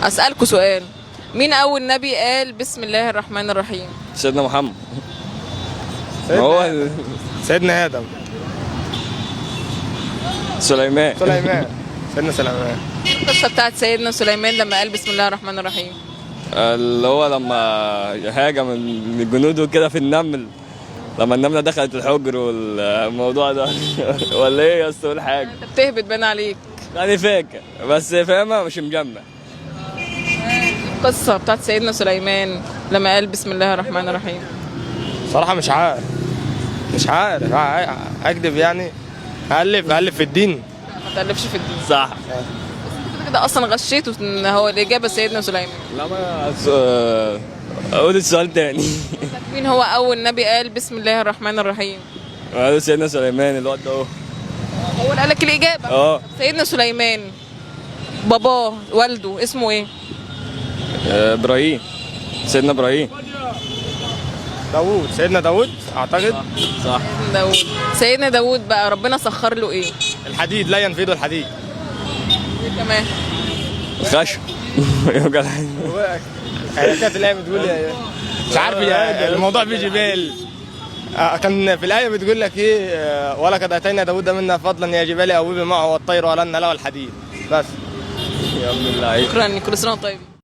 اسالكوا سؤال. مين اول نبي قال بسم الله الرحمن الرحيم؟ سيدنا محمد. سيدنا ادم. سليمان. سيدنا سليمان. القصه بتاعت سيدنا سليمان لما قال بسم الله الرحمن الرحيم. اللي هو لما هاجم من الجنود وكده في النمل، لما النمله دخلت الحجر والموضوع ده ولا ايه يا اسطى؟ قول حاجه. انت بتهبط باين عليك. يعني فاكر بس فاهمه مش مجمع. القصه بتاعت سيدنا سليمان لما قال بسم الله الرحمن الرحيم. صراحة مش عارف اكذب يعني. ألف في الدين. ما تألفش في الدين. صح. كده اصلا غشيته ان هو الاجابه سيدنا سليمان. لا ما اقول السؤال تاني. مين هو اول نبي قال بسم الله الرحمن الرحيم؟ هذا سيدنا سليمان الوقت ده اهو. هو اللي قال لك الاجابه. اه. سيدنا سليمان باباه والده اسمه ايه؟ ابراهيم. سيدنا ابراهيم. سيدنا داوود اعتقد. صح. داوود. سيدنا داوود بقى ربنا سخر له ايه؟ الحديد، لا ينفذ الحديد. ايه كمان؟ الخشب. كانت الآية بتقول مش عارف الموضوع بيجي بال. كان في الآية بتقول لك ايه؟ ولقد اتينا داوود منا فضلا يا جبال اوبي معه والطير ولن له الحديد. بس. يا ابن اللعيبه. شكرا، كل سنه وانت طيب.